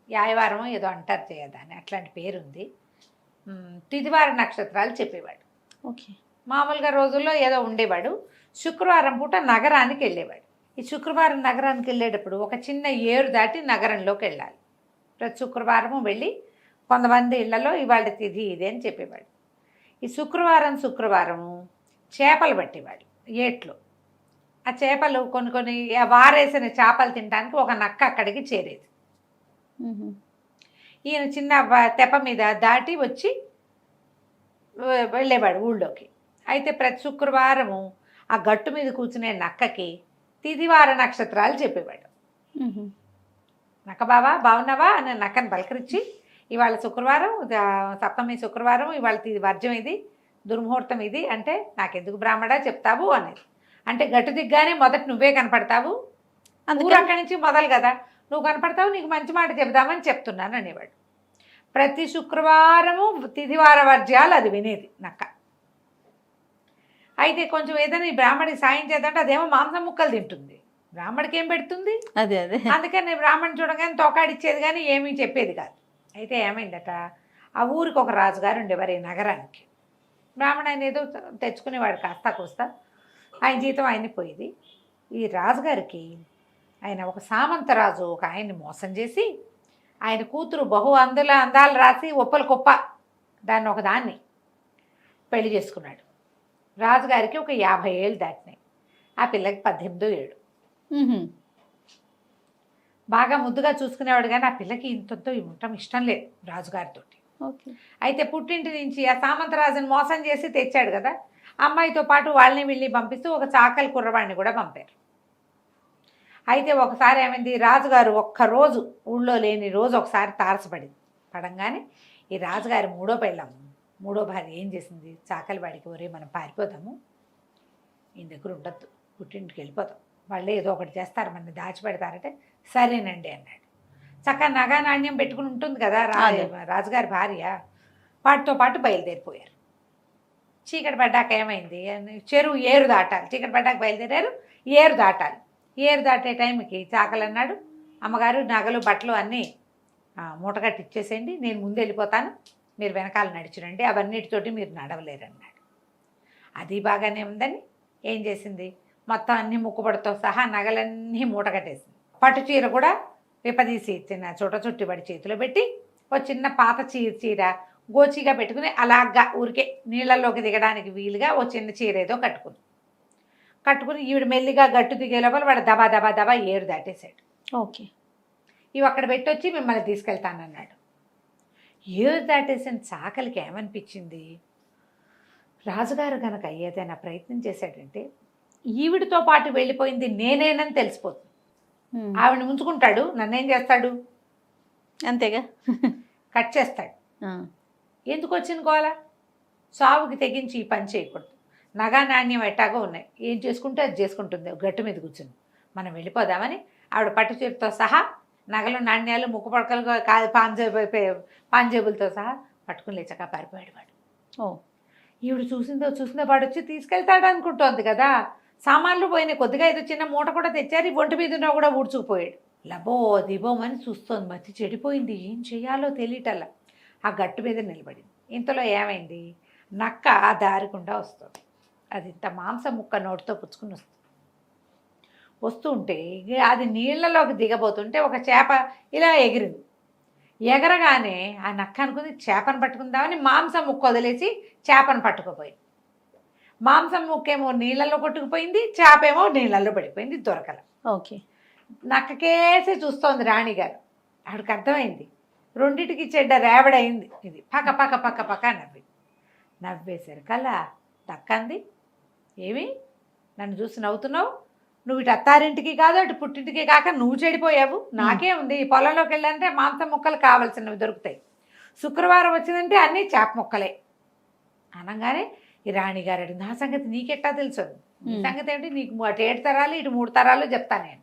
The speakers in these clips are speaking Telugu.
యాయవారమో ఏదో అంటారు చేయదాన్ని, అట్లాంటి పేరుంది. తిదివార నక్షత్రాలు చెప్పేవాడు. ఓకే. మామూలుగా రోజుల్లో ఏదో ఉండేవాడు. శుక్రవారం పూట నగరానికి వెళ్ళేవాడు. ఈ శుక్రవారం నగరానికి వెళ్ళేటప్పుడు ఒక చిన్న ఏరు దాటి నగరంలోకి వెళ్ళాలి. ప్రతి శుక్రవారము వెళ్ళి కొంతమంది ఇళ్లలో ఇవాళ తిథి ఇది అని చెప్పేవాడు. ఈ శుక్రవారము చేపలు పట్టేవాడు ఏట్లో. ఆ చేపలు కొన్ని వారేసిన చేపలు తినడానికి ఒక నక్క అక్కడికి చేరేది. ఈయన చిన్న తెప్ప మీద దాటి వచ్చి వెళ్ళేవాడు ఊళ్ళోకి. అయితే ప్రతి శుక్రవారము ఆ గట్టు మీద కూర్చునే నక్కకి తిదివార నక్షత్రాలు చెప్పేవాడు. నక్క బావా బాగున్నావా అని నక్కని పలకరించి, ఇవాళ శుక్రవారం, సప్తమి శుక్రవారం, ఇవాళ వర్జం ఇది, దుర్ముహూర్తం ఇది అంటే నాకెందుకు బ్రాహ్మడా చెప్తావు అనేది. అంటే గట్టు దిగ్గానే మొదట నువ్వే కనపడతావు, ఊరు అక్కడి నుంచి మొదలు కదా, నువ్వు కనపడతావు, నీకు మంచి మాట చెబుదామని చెప్తున్నాను అనేవాడు. ప్రతి శుక్రవారము తిథివార వర్జ్యాలు అది వినేది నక్క. అయితే కొంచెం ఏదైనా ఈ బ్రాహ్మడికి సాయం చేద్దంటే అదేమో మాంసం ముక్కలు తింటుంది, బ్రాహ్మడికి ఏం పెడుతుంది? అదే అదే. అందుకని బ్రాహ్మణ్ చూడగానే తోకాడిచ్చేది కానీ ఏమీ చెప్పేది కాదు. అయితే ఏమైందట, ఆ ఊరికి ఒక రాజుగారు ఉండేవారు, ఈ నగరానికి. బ్రాహ్మణ ఆయన ఏదో తెచ్చుకునేవాడు కాస్తా కోస్తా, ఆయన జీతం ఆయన్ని పోయేది. ఈ రాజుగారికి ఆయన ఒక సామంతరాజు ఒక ఆయన్ని మోసం చేసి ఆయన కూతురు అందాలు రాసి ఒప్పలు కుప్ప దాన్ని ఒకదాన్ని పెళ్లి చేసుకున్నాడు. రాజుగారికి ఒక 50 ఏళ్ళు దాటినాయి, ఆ పిల్లకి 18 ఏళ్ళు. బాగా ముద్దుగా చూసుకునేవాడు కానీ ఆ పిల్లకి ఇంతతో ఉండటం ఇష్టం లేదు రాజుగారితో. అయితే పుట్టింటి నుంచి ఆ సామంతరాజుని మోసం చేసి తెచ్చాడు కదా, అమ్మాయితో పాటు వాళ్ళని వీళ్ళని పంపిస్తూ ఒక చాకలి కుర్రవాడిని కూడా పంపారు. అయితే ఒకసారి ఏమైంది, రాజుగారు ఒక్కరోజు ఊళ్ళో లేని రోజు ఒకసారి పడంగానే ఈ రాజుగారి మూడో భార్య ఏం చేసింది, చాకలి వాడికి ఒరే మనం పారిపోతాము, ఈయన దగ్గర ఉండొద్దు, పుట్టింటికి వెళ్ళిపోతాం, వాళ్ళే ఏదో ఒకటి చేస్తారు, మన దాచిపెడతారంటే సరేనండి అన్నాడు. చక్కగా నగా నాణ్యం పెట్టుకుని ఉంటుంది కదా రాజుగారి భార్య, వాటితో పాటు బయలుదేరిపోయారు. చీకటి పడ్డాక ఏమైంది, చెరువు ఏరు దాటాలి, చీకటి పడ్డాక బయలుదేరారు, ఏరు దాటాలి. ఏరు దాటే టైంకి చాకలి అన్నాడు, అమ్మగారు నగలు బట్టలు అన్నీ మూటగట్టి ఇచ్చేసేయండి, నేను ముందు వెళ్ళిపోతాను, మీరు వెనకాల నడిచిరండి, అవన్నిటితోటి మీరు నడవలేరు అన్నాడు. అది బాగానే ఉందని ఏం చేసింది, మొత్తం అన్ని ముక్కుబడితో సహా నగలన్నీ మూటగట్టేసింది. పట్టు చీర కూడా విపదీసి చిన్న చుట్టి చేతిలో పెట్టి ఒక చిన్న పాత చీర గోచిగా పెట్టుకుని అలాగా ఊరికే నీళ్ళల్లోకి దిగడానికి వీలుగా ఓ చిన్న చీర ఏదో కట్టుకుని ఈవిడ మెల్లిగా గట్టు దిగే లోపల వాడు దబా దబా దబా ఏరు దాటేశాడు. ఓకే. ఇవి అక్కడ పెట్టొచ్చి మిమ్మల్ని తీసుకెళ్తానన్నాడు. ఏరు దాటేసిన చాకలికి ఏమనిపించింది, రాజుగారు కనుక ఏదైనా ప్రయత్నం చేశాడంటే ఈవిడితో పాటు వెళ్ళిపోయింది నేనేనని తెలిసిపోతుంది, ఆవిడని ఉంచుకుంటాడు, నన్నేం చేస్తాడు, అంతేగా కట్ చేస్తాడు. ఎందుకు వచ్చిన గోల, సావుకి తెగించి ఈ పని చేయకూడదు, నగా నాణ్యం ఎట్టాగో ఉన్నాయి, ఏం చేసుకుంటే అది చేసుకుంటుంది, గట్టు మీద కూర్చుని మనం వెళ్ళిపోదామని ఆవిడ పట్టు చీరతో సహా నగలు నాణ్యాలు ముక్కు పడకలు పాంజేబులతో సహా పట్టుకుని లేచక పారిపోయాడు వాడు. ఈవిడ చూసిందో వాడు వచ్చి తీసుకెళ్తాడు అనుకుంటోంది కదా, సామాన్లు పోయినాయి, కొద్దిగా ఏదో చిన్న మూట కూడా తెచ్చారు, ఈ ఒంటి మీద ఉన్నా కూడా ఊడ్చుకుపోయాడు. లబో దిబోమని చూస్తోంది, మతి చెడిపోయింది, ఏం చెయ్యాలో తెలియటల్లా ఆ గట్టు మీద నిలబడింది. ఇంతలో ఏమైంది, నక్క ఆ దారికుండా వస్తుంది, అది ఇంత మాంసం ముక్క నోటితో పుచ్చుకుని వస్తుంటే అది నీళ్లలోకి దిగబోతుంటే ఒక చేప ఇలా ఎగిరింది. ఎగరగానే ఆ నక్క అనుకుంది చేపను పట్టుకుందామని మాంసం ముక్క వదిలేసి చేపను పట్టుకుపోయింది. మాంసం ముక్కేమో నీళ్ళల్లో కొట్టుకుపోయింది, చేప ఏమో నీళ్ళల్లో పడిపోయింది, దొరకల. ఓకే. నక్కకేసి చూస్తోంది రాణిగారు. ఆవిడకి అర్థమైంది రెండింటికి చెడ్డ రేవడైంది, ఇది పక్క పక్క పక్క పక్క నవ్వేసరికల్లా దక్కంది, ఏమి నన్ను చూసి నవ్వుతున్నావు, నువ్వు ఇటు అత్తారింటికి కాదు అటు పుట్టింటికి కాక నువ్వు చెడిపోయావు, నాకే ఉంది, ఈ పొలంలోకి వెళ్ళాలంటే మాంసం ముక్కలు కావాల్సినవి దొరుకుతాయి, శుక్రవారం వచ్చిందంటే అన్నీ చేప ముక్కలే అనగానే ఈ రాణిగారు అడిగింది, నా సంగతి నీకెట్టా తెలుసు, నీ సంగతి ఏమిటి, నీకు అటు 7 తరాలు ఇటు 3 తరాలు చెప్తాను నేను,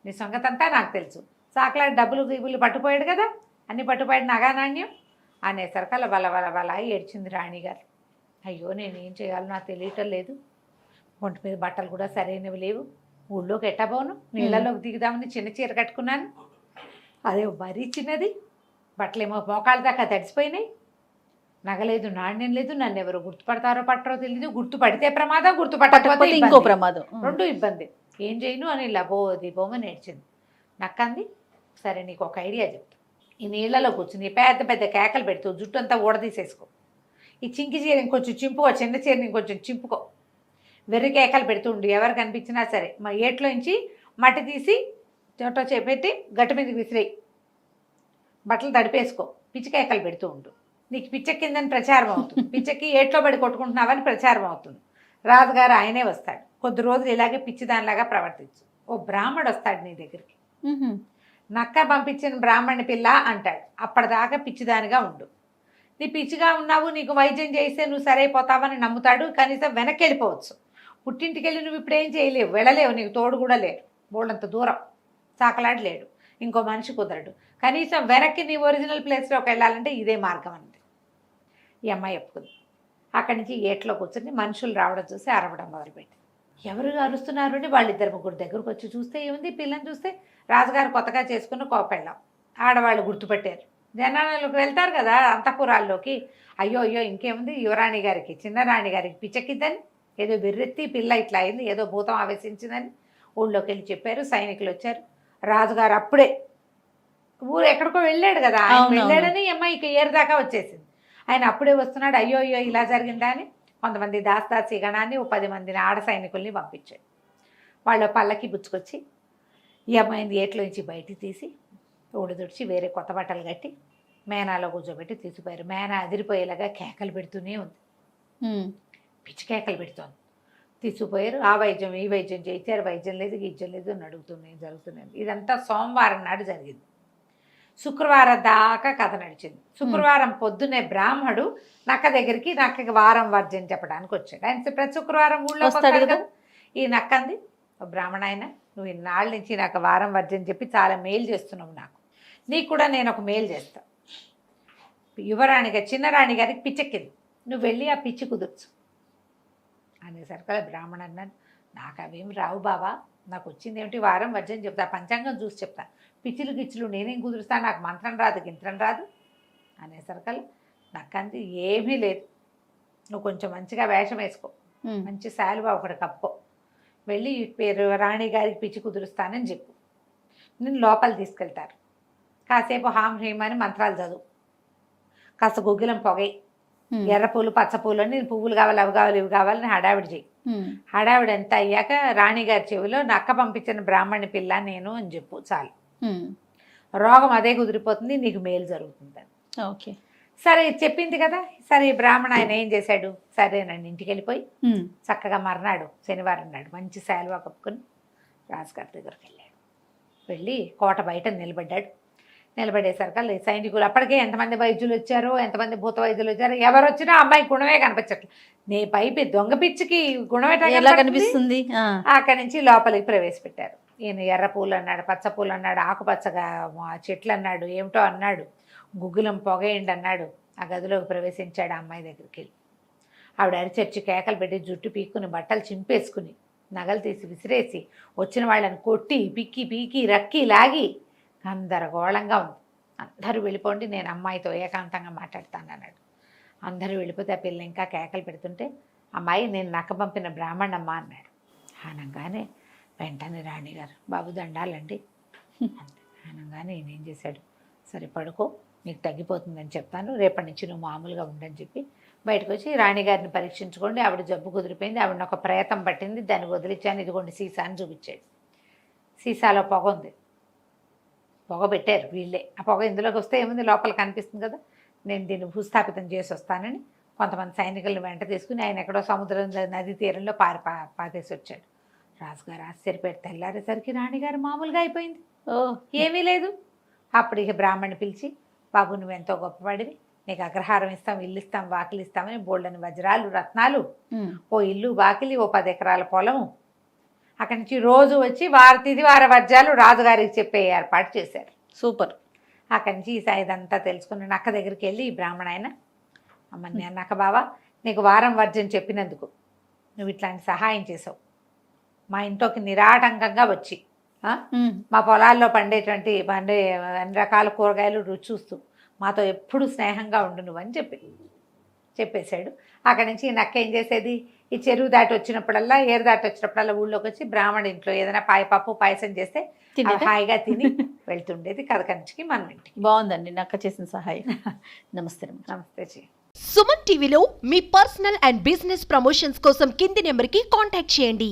నీ సంగతి అంతా నాకు తెలుసు, సాకలాడి డబ్బులు గీబులు పట్టుపోయాడు కదా, అన్నీ పట్టుపోయాడు నగా నాణ్యం అనేసరికల్లా వల ఏడ్చింది రాణిగారు. అయ్యో నేనేం చేయాలో నాకు తెలియటం లేదు, ఒంటి మీద బట్టలు కూడా సరైనవి లేవు, ఊళ్ళోకి ఎట్టబోను, నీళ్ళలోకి దిగుదామని చిన్న చీర కట్టుకున్నాను, అదే మరీ చిన్నది, బట్టలేమో మోకాళ్ళ దాకా తడిసిపోయినాయి, నగలేదు, నాణ్యం లేదు, నన్ను ఎవరు గుర్తుపడతారో పట్టరో తెలియదు, గుర్తుపడితే ప్రమాదం, గుర్తుపట్టకపోతే పట్టకపోతే ఇంకో ఇబ్బంది. ప్రమాదం. రెండు ఇబ్బంది. ఏం చేయను అని లబోది బొమ్మని ఏడ్చింది. నక్కంది, సరే నీకు ఒక ఐడియా చెప్తా. ఈ నీళ్ళలో కూర్చుని పెద్ద పెద్ద కేకలు పెడుతూ జుట్టు అంతా ఊడదీసేసుకో, ఈ చింకి చీర ఇంకొంచెం చింపుకో, చిన్న చీరని ఇంకొంచెం చింపుకో, వెర్రి కేకలు పెడుతూ ఉండు, ఎవరు కనిపించినా సరే మా ఏట్లోంచి మట్టి తీసి చోట చేపెట్టి గట్టు మీదకి విసిరేయి, బట్టలు తడిపేసుకో, పిచ్చికేకలు పెడుతూ ఉండు, నీకు పిచ్చెక్కిందని ప్రచారం అవుతుంది, పిచ్చెక్కి ఏట్లో పడి కొట్టుకుంటున్నావని ప్రచారం అవుతుంది. రాజుగారు ఆయనే వస్తాడు, కొద్ది రోజులు ఇలాగే పిచ్చిదానిలాగా ప్రవర్తించు, ఓ బ్రాహ్మడు వస్తాడు నీ దగ్గరికి, నక్క పంపించిన బ్రాహ్మణి పిల్ల అంటాడు, అప్పటిదాకా పిచ్చిదానిగా ఉండు, నీ పిచ్చిగా ఉన్నావు, నీకు వైద్యం చేస్తే నువ్వు సరైపోతావని నమ్ముతాడు, కనీసం వెనక్కి వెళ్ళిపోవచ్చు, పుట్టింటికి వెళ్ళి నువ్వు ఇప్పుడు ఏం చేయలేవు, వెళ్ళలేవు, నీకు తోడు కూడా లేడు, బోళ్ళంత దూరం చాకలాడి లేడు, ఇంకో మనిషి కుదరడు, కనీసం వెనక్కి నీ ఒరిజినల్ ప్లేస్లోకి వెళ్ళాలంటే ఇదే మార్గం అంది. ఈ అమ్మాయి ఒప్పుకుంది. అక్కడి నుంచి ఏట్లో కూర్చొని మనుషులు రావడం చూసి అరవడం మొదలుపెట్టి, ఎవరు అరుస్తున్నారు అని వాళ్ళిద్దరు ముగ్గురు దగ్గరకు వచ్చి చూస్తే ఏముంది, పిల్లని చూస్తే రాజుగారు కొత్తగా చేసుకున్న కోపెళ్ళాం. ఆడవాళ్ళు గుర్తుపెట్టారు, జనాలకు వెళ్తారు కదా అంతఃపురాల్లోకి, అయ్యో అయ్యో ఇంకేముంది, యువరాణి గారికి చిన్న రాణి గారికి పిచ్చెక్కిద్దని, ఏదో బెర్రెత్తి పిల్ల ఇట్లా అయింది, ఏదో భూతం ఆవేశించిందని ఊళ్ళోకి వెళ్ళి చెప్పారు. సైనికులు వచ్చారు. రాజుగారు అప్పుడే ఊరు ఎక్కడికో వెళ్ళాడు కదా, ఆయన వెళ్ళాడని అమ్మాయికి ఏరుదాకా వచ్చేసింది. ఆయన అప్పుడే వస్తున్నాడు, అయ్యో అయ్యో ఇలా జరిగిందా అని కొంతమంది దాస్తాసి గణాన్ని, ఓ 10 మందిని ఆడ సైనికుల్ని పంపించాడు. వాళ్ళ పల్లకి పుచ్చుకొచ్చి ఈ అమ్మాయిని ఏట్లోంచి బయటికి తీసి ఊడదుడిచి వేరే కొత్త బట్టలు కట్టి మేనాలో కూర్చోబెట్టి తీసుకుపోయారు. మేనా అదిరిపోయేలాగా కేకలు పెడుతూనే ఉంది, పిచ్చి కేకలు పెడుతోంది. తీసుకుపోయారు. ఆ వైద్యం ఈ వైద్యం చేయించారు, వైద్యం లేదు గీజ్యం లేదు అని అడుగుతున్నాయి, జరుగుతున్నాయి. ఇదంతా సోమవారం నాడు జరిగింది. శుక్రవారం దాకా కథ నడిచింది. శుక్రవారం పొద్దున్నే బ్రాహ్మడు నక్క దగ్గరికి నక్కకి వారం వర్జం చెప్పడానికి వచ్చాడు. ఆయన ప్రతి శుక్రవారం ఊళ్ళో వస్తాడు కదా. ఈ నక్కంది, బ్రాహ్మణ ఆయన నువ్వు ఇన్నాళ్ళ నుంచి నాకు వారం వర్జం చెప్పి చాలా మేలు చేస్తున్నావు, నీకు కూడా నేను ఒక మేలు చేస్తా. యువరాణిగా చిన్నరాణి గారికి పిచ్చెక్కింది, నువ్వు వెళ్ళి ఆ పిచ్చి కుదుర్చు అనేసరికి బ్రాహ్మణ అన్నాడు, నాకు అవేమి రావు బావా, నాకు వచ్చింది ఏమిటి వారం వర్జం చెప్తా, పంచాంగం చూసి చెప్తా, పిచ్చిలు గిచ్చులు నేనేం కుదురుస్తా, నాకు మంత్రం రాదు గింత్రం రాదు అనేసరికి నాకంది ఏమీ లేదు, నువ్వు కొంచెం మంచిగా వేషం వేసుకో, మంచి శాలువా ఒకటి కప్పుకో, వెళ్ళి పేరు రాణి గారికి పిచ్చి కుదురుస్తానని చెప్పు, నేను లోపల తీసుకెళ్తారు, కాసేపు హాం హీం అని మంత్రాలు చదువు, కాస్త గుగ్గిలం పొగయి, ఎర్ర పూలు పచ్చ పూలు అని పువ్వులు కావాలి అవి కావాలి ఇవి కావాలని హడావిడి చెయ్యి. హడావిడి ఎంత అయ్యాక రాణిగారి చెవిలో నక్క పంపించిన బ్రాహ్మణి పిల్ల నేను అని చెప్పు, చాలు, రోగం అదే కుదిరిపోతుంది, నీకు మేలు జరుగుతుందని. ఓకే, సరే చెప్పింది కదా. సరే ఈ బ్రాహ్మణ ఆయన ఏం చేశాడు, సరేనండి ఇంటికి వెళ్ళిపోయి చక్కగా మర్నాడు శనివారం నాడు మంచి శాలువా కప్పుకొని రాజుగారి దగ్గరికి వెళ్ళాడు. వెళ్ళి కోట బయట నిలబడ్డాడు. నిలబడేసరికి సైనికులు అప్పటికే ఎంతమంది వైద్యులు వచ్చారో, ఎంతమంది భూత వైద్యులు వచ్చారో, ఎవరు వచ్చినా అమ్మాయి గుణమే కనిపించట్లేదు. నీ పైపి దొంగ పిచ్చికి గుణమే ఎలా కనిపిస్తుంది. అక్కడి నుంచి లోపలికి ప్రవేశపెట్టారు. ఈయన ఎర్ర పూలు అన్నాడు, పచ్చ పూలు అన్నాడు, ఆకుపచ్చగా చెట్లు అన్నాడు, ఏమిటో అన్నాడు, గుగ్గులం పొగేయండి అన్నాడు. ఆ గదిలోకి ప్రవేశించాడు. ఆ అమ్మాయి దగ్గరికి వెళ్ళి ఆవిడ అరిచర్చి కేకలు పెట్టి జుట్టు పీక్కుని బట్టలు చింపేసుకుని నగలు తీసి విసిరేసి వచ్చిన వాళ్ళని కొట్టి పిక్కి పీకి రక్కి లాగి గందరగోళంగా ఉంది. అందరూ వెళ్ళిపోండి, నేను అమ్మాయితో ఏకాంతంగా మాట్లాడతాను అన్నాడు. అందరూ వెళ్ళిపోతే ఆ పిల్ల ఇంకా కేకలు పెడుతుంటే, అమ్మాయి నేను నక్క పంపిన బ్రాహ్మణమ్మ అన్నాడు. అనగానే వెంటనే రాణిగారు, బాబు దండాలండి అనగానే ఈయన ఏం చేశాడు, సరే పడుకో నీకు తగ్గిపోతుందని చెప్తాను, రేపటి నుంచి నువ్వు మామూలుగా ఉండని చెప్పి బయటకు వచ్చి రాణిగారిని పరీక్షించుకోండి, ఆవిడ జబ్బు కుదిరిపోయింది, ఆవిడని ఒక ప్రేతం పట్టింది, దాన్ని వదిలించాను, ఇదిగోండి సీసా అని చూపించాడు. సీసాలో పొగ ఉంది, పొగ పెట్టారు వీళ్ళే. ఆ పొగ ఇందులోకి వస్తే ఏముంది, లోపల కనిపిస్తుంది కదా, నేను దీన్ని భూస్థాపితం చేసి వస్తానని కొంతమంది సైనికులను వెంట తీసుకుని ఆయన ఎక్కడో సముద్రం నది తీరంలో పాతేసి వచ్చాడు. రాజుగారు ఆశ్చర్యపోయారు. తెల్లారేసరికి రాణిగారు మామూలుగా అయిపోయింది, ఏమీ లేదు. అప్పుడు ఇక బ్రాహ్మణ్ణి పిలిచి, బాబు నువ్వెంతో గొప్పవాడివి, నీకు అగ్రహారం ఇస్తాం, ఇల్లు ఇస్తాం, వాకిలి ఇస్తామని బోళ్ళని వజ్రాలు రత్నాలు, ఓ ఇల్లు వాకిలి, ఓ 10 ఎకరాల పొలము, అక్కడి నుంచి రోజు వచ్చి తిదివార వర్జాలు రాజుగారికి చెప్పే ఏర్పాటు చేశారు. సూపర్. అక్కడి నుంచి ఈ ఇదంతా తెలుసుకుని నక్క దగ్గరికి వెళ్ళి ఈ బ్రాహ్మణ ఆయన, అమ్మ నేను నక్క బావా, నీకు వారం వర్జం చెప్పినందుకు నువ్వు ఇట్లాంటి సహాయం చేసావు, మా ఇంట్లోకి నిరాటంకంగా వచ్చి మా పొలాల్లో పండే అన్ని రకాల కూరగాయలు రుచి చూస్తూ మాతో ఎప్పుడు స్నేహంగా ఉండు నువ్వు అని చెప్పేశాడు. అక్కడి నుంచి ఈ నక్క ఏం చేసేది, ఈ చెరువు దాటి వచ్చినప్పుడల్లా, ఏరు దాటి వచ్చినప్పుడల్లా ఊళ్ళోకి వచ్చి బ్రాహ్మణ ఇంట్లో ఏదైనా పప్పు పాయసం చేస్తే హాయిగా తిని వెళ్తుండేది కథ కంచికి మన ఇంటికి. బాగుందండి నక్క చేసిన సహాయం. నమస్తే. నమస్తే జీ. సుమన్ టీవీలో మీ పర్సనల్ అండ్ బిజినెస్ ప్రమోషన్స్ కోసం కింది నెంబర్కి కాంటాక్ట్ చేయండి.